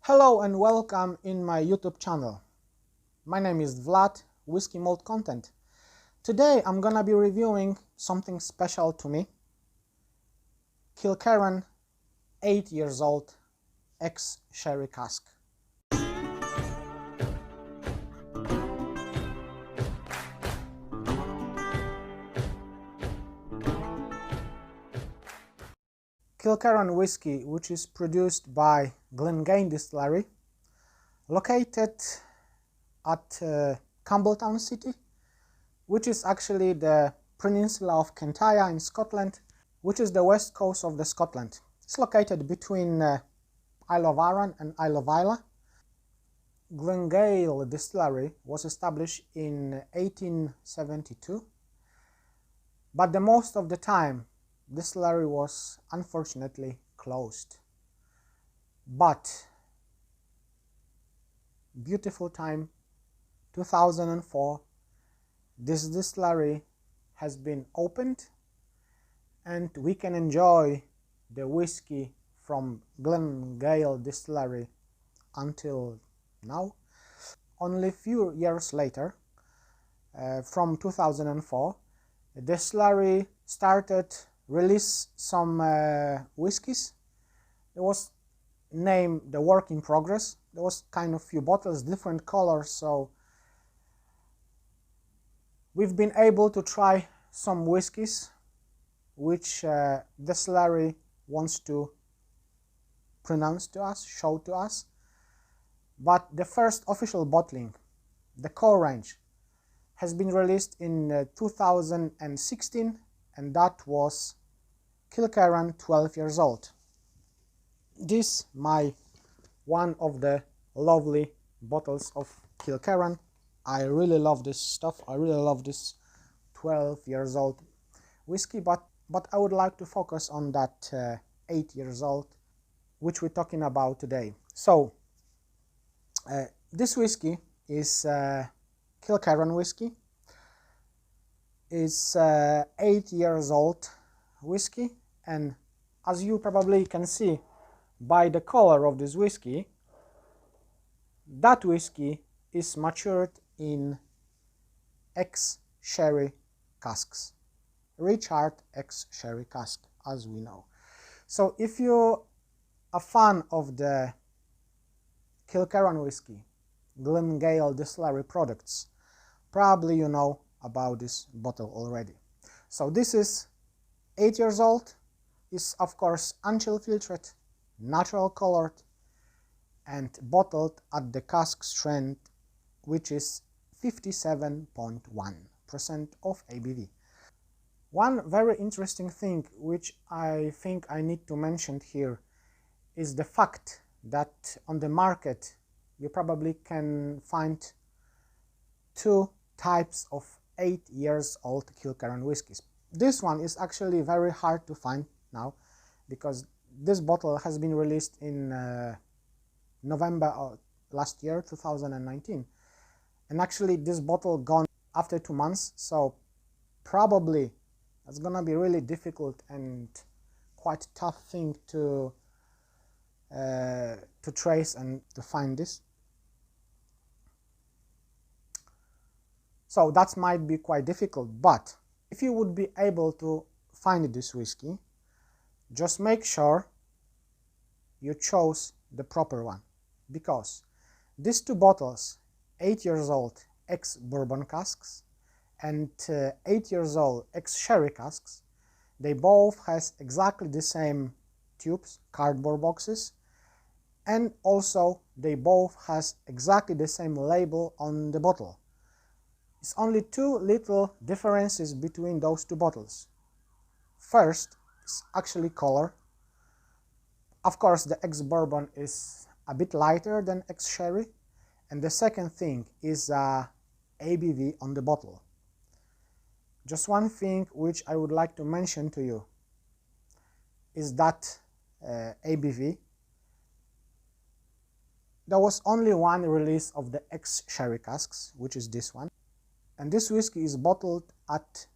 Hello and welcome in my YouTube channel. My name is Vlad, Whiskey Malt Content. Today I'm gonna be reviewing something special to me. Kilkerran 8 years old ex-sherry cask. Kilkerran whiskey, which is produced by Glengain Distillery, located at Campbelltown city, which is actually the peninsula of Kintyre in Scotland, which is the west coast of the Scotland. It's located between Isle of Arran and Isle of Islay. Glengain Distillery was established in 1872, but the most of the time distillery was unfortunately closed. But beautiful time 2004, this distillery has been opened and we can enjoy the whiskey from Glengain Distillery until now. Only a few years later, from 2004, the distillery started release some whiskies. It was named the work in progress. There was kind of few bottles, different colors, so we've been able to try some whiskies which distillery wants to pronounce to us, show to us. But the first official bottling, the core range, has been released in 2016, and that was Kilkerran 12 years old. This my one of the lovely bottles of Kilkerran. I really love this stuff. I really love this 12 years old whiskey, but I would like to focus on that 8 years old, which we're talking about today. So this whiskey is Kilkerran whiskey. It's 8 years old whiskey, and as you probably can see by the color of this whiskey, that whiskey is matured in ex-sherry casks, recharred ex-sherry cask, as we know. So if you're a fan of the Kilkerran whiskey, Glengain Distillery products, probably you know about this bottle already. So this is 8 years old, is of course unchill filtered, natural colored, and bottled at the cask strength, which is 57.1% of ABV. One very interesting thing which I think I need to mention here is the fact that on the market you probably can find two types of 8 years old Kilkerran whiskies. This one is actually very hard to find now because this bottle has been released in November of last year, 2019, and actually this bottle gone after 2 months, so probably it's gonna be really difficult and quite tough thing to trace and to find this. So that might be quite difficult, but if you would be able to find this whiskey, just make sure you chose the proper one, because these two bottles, 8 years old ex-bourbon casks and 8 years old ex-sherry casks, they both has exactly the same tubes, cardboard boxes, and also they both has exactly the same label on the bottle. It's only two little differences between those two bottles. First is actually color. Of course, the ex-bourbon is a bit lighter than ex-sherry, and the second thing is ABV on the bottle. Just one thing which I would like to mention to you is that ABV. There was only one release of the ex-sherry casks, which is this one. And this whiskey is bottled at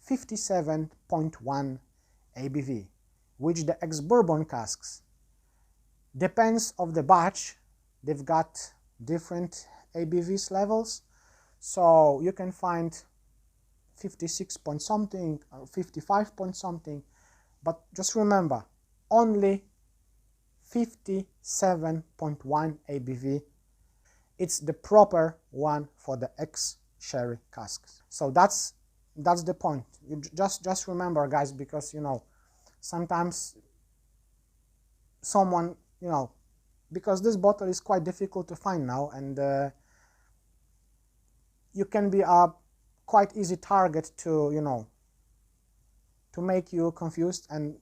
57.1 ABV, which the ex-bourbon casks, depends of the batch, they've got different ABVs levels, so you can find 56 point something or 55 point something, but just remember, only 57.1 ABV. It's the proper one for the ex-sherry casks. So that's the point. You just remember, guys, because you know sometimes someone, you know, because this bottle is quite difficult to find now, and you can be a quite easy target to, you know, to make you confused and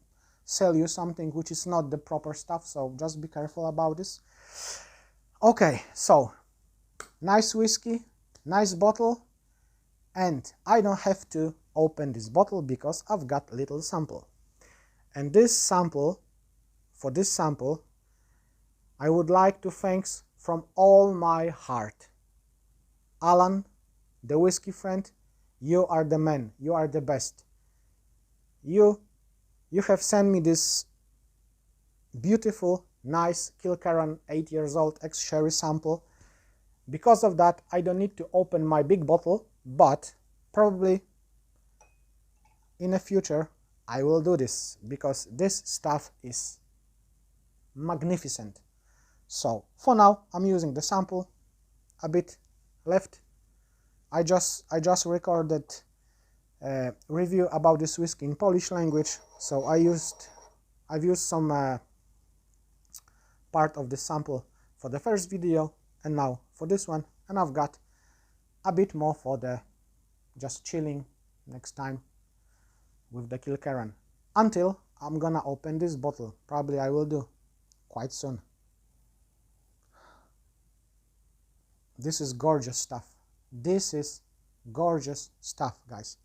sell you something which is not the proper stuff. So just be careful about this. Okay, so nice whiskey, nice bottle, and I don't have to open this bottle because I've got a little sample. And this sample, for this sample, I would like to thank from all my heart Alan, the whiskey friend. You are the man, you are the best. You have sent me this beautiful, nice Kilkerran 8 years old ex-sherry sample. Because of that, I don't need to open my big bottle, but probably in the future I will do this because this stuff is magnificent. So for now, I'm using the sample, a bit left. I just recorded a review about this whiskey in Polish language, so I've used some part of the sample for the first video and now for this one, and I've got a bit more for the just chilling next time with the Kilkerran, until I'm gonna open this bottle. Probably I will do quite soon. This is gorgeous stuff. This is gorgeous stuff, guys.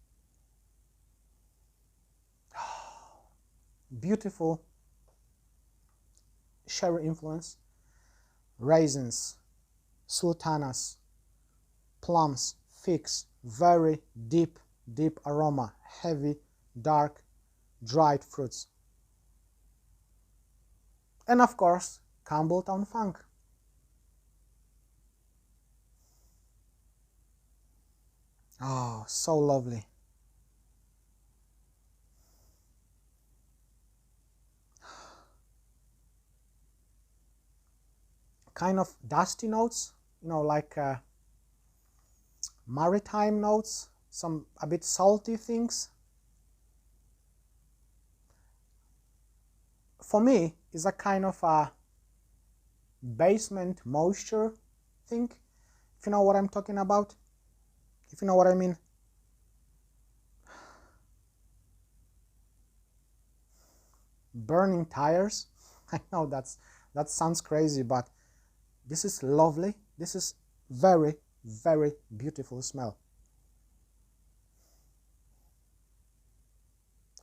Beautiful sherry influence, raisins, sultanas, plums, figs, very deep aroma, heavy, dark, dried fruits, and of course Campbelltown funk. Oh, so lovely. Kind of dusty notes, you know, like maritime notes, some a bit salty things. For me, it's a kind of a basement moisture thing, if you know what I'm talking about, if you know what I mean. Burning tires. I know that sounds crazy, but this is lovely. This is very beautiful smell.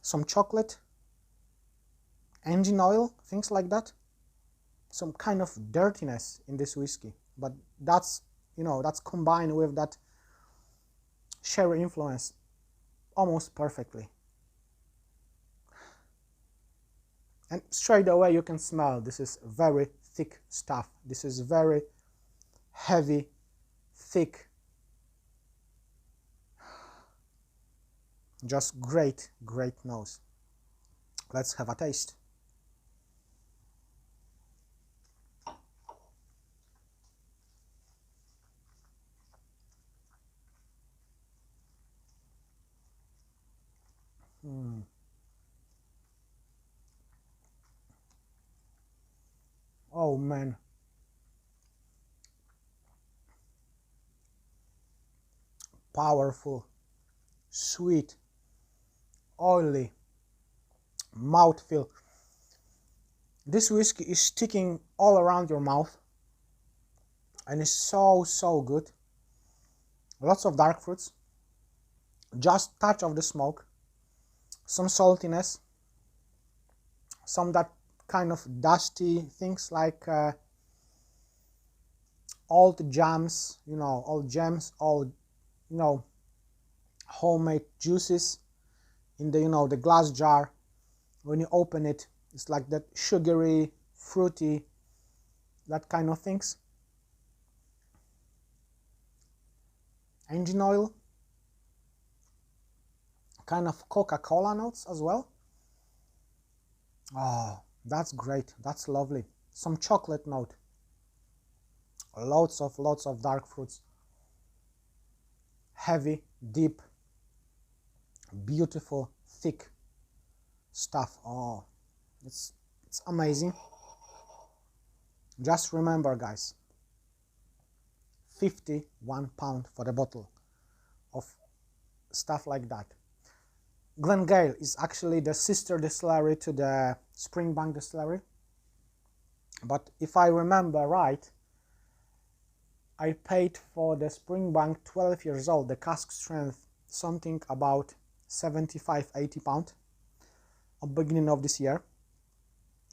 Some chocolate, engine oil, things like that. Some kind of dirtiness in this whiskey, but that's, you know, that's combined with that sherry influence almost perfectly. And straight away you can smell this is very thick stuff. This is very heavy, thick, just great nose. Let's have a taste. Oh man, powerful, sweet, oily, mouthfeel. This whiskey is sticking all around your mouth and is so good. Lots of dark fruits, just touch of the smoke, some saltiness, some that kind of dusty things like old jams, you know, old jams, old, you know, homemade juices in the, you know, the glass jar. When you open it, it's like that sugary, fruity, that kind of things. engine oil, kind of Coca-Cola notes as well. Oh, that's great, that's lovely. Some chocolate note, lots of dark fruits, heavy, deep, beautiful, thick stuff. Oh, it's amazing. Just remember, guys, £51 for the bottle of stuff like that. Glengale is actually the sister distillery to the Springbank distillery, but if I remember right, I paid for the Springbank 12 years old, the cask strength, something about £75–80 at the beginning of this year,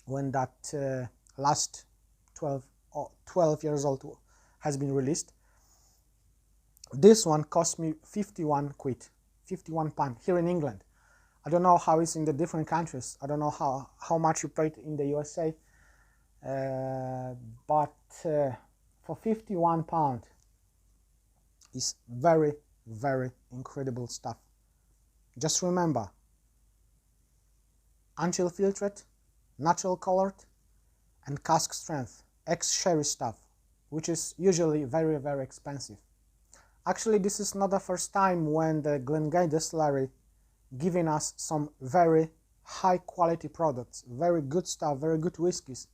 when that last 12 years old has been released. This one cost me 51 quid, £51 here in England. I don't know how it's in the different countries. I don't know how much you paid in the USA, but for £51 is very, very incredible stuff. Just remember, unchill filtered, natural colored, and cask strength, ex-sherry stuff, which is usually very, very expensive. Actually, this is not the first time when the Glengale distillery giving us some very high quality products, very good stuff, very good whiskies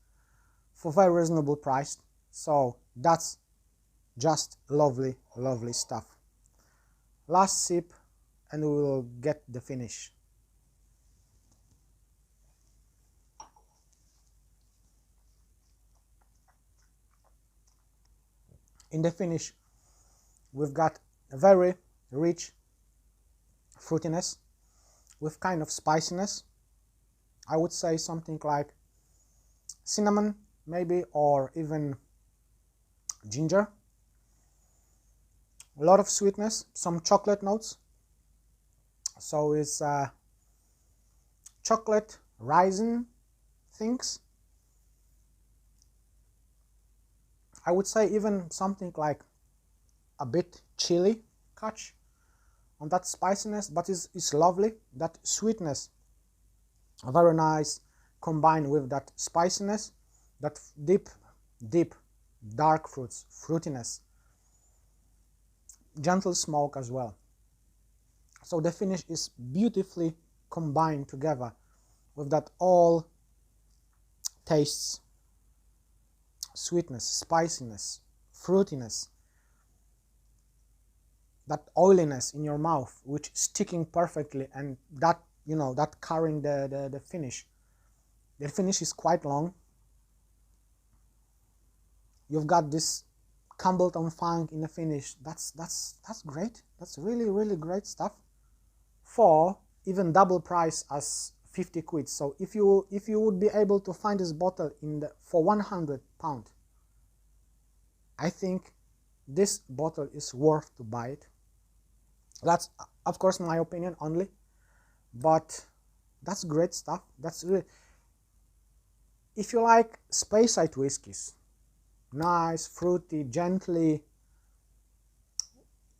for very reasonable price. So that's just lovely, lovely stuff. Last sip and we will get the finish. In the finish, we've got a very rich fruitiness with kind of spiciness. I would say something like cinnamon maybe, or even ginger. A lot of sweetness, some chocolate notes. So it's chocolate raisin things. I would say even something like a bit chili catch on that spiciness, but it's lovely. That sweetness, very nice, combined with that spiciness, that deep dark fruits, fruitiness, gentle smoke as well. So the finish is beautifully combined together with that all tastes, sweetness, spiciness, fruitiness, that oiliness in your mouth, which is sticking perfectly, and that, you know, that carrying the finish. The finish is quite long. You've got this Campbelltown funk in the finish. That's great. That's really great stuff for even double price as 50 quid. So if you would be able to find this bottle for £100, I think this bottle is worth to buy it. That's of course my opinion only, but that's great stuff. That's really, if you like Speyside whiskies, nice, fruity, gently,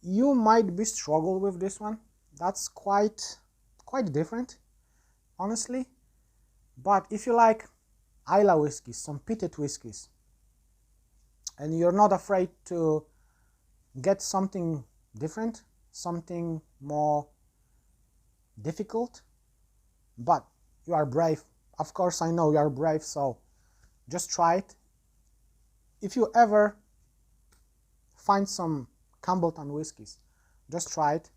you might be struggle with this one. That's quite different, honestly. But if you like Islay whiskies, some peated whiskies, and you're not afraid to get something different, something more difficult, but you are brave. Of course, I know you are brave, so just try it. If you ever find some Campbelltown whiskies, just try it.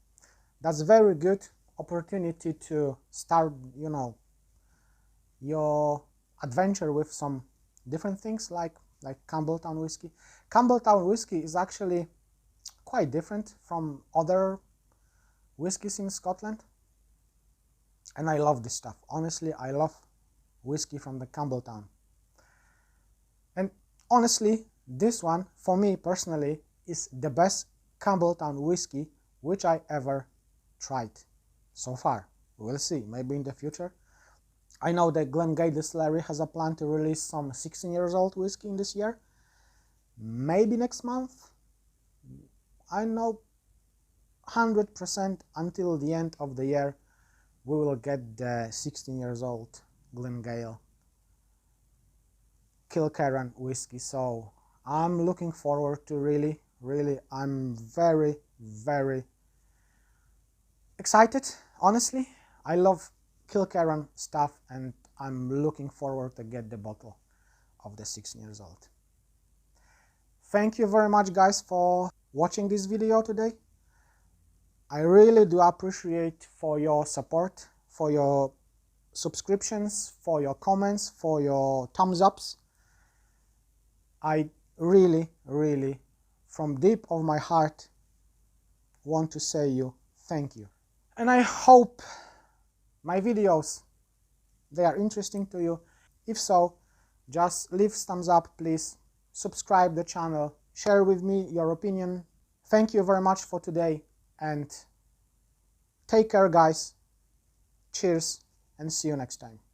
That's very good opportunity to start, you know, your adventure with some different things like Campbelltown whiskey. Campbelltown whiskey is actually quite different from other whiskies in Scotland, and I love this stuff. Honestly, I love whiskey from the Campbelltown. And honestly, this one, for me personally, is the best Campbelltown whiskey which I ever tried so far. We'll see, maybe in the future. I know that Glengale Distillery has a plan to release some 16 years old whiskey in this year. Maybe next month. I know 100% until the end of the year we will get the 16 years old Glengale Kilkerran whiskey. So I'm looking forward to really, I'm very excited. Honestly, I love Kilkerran stuff and I'm looking forward to get the bottle of the 16 years old. Thank you very much guys for watching this video today. I really do appreciate for your support, for your subscriptions, for your comments, for your thumbs ups. I really from deep of my heart want to say you thank you. And I hope my videos, they are interesting to you. If so, just leave thumbs up please, subscribe the channel, share with me your opinion. Thank you very much for today and take care guys. Cheers and see you next time.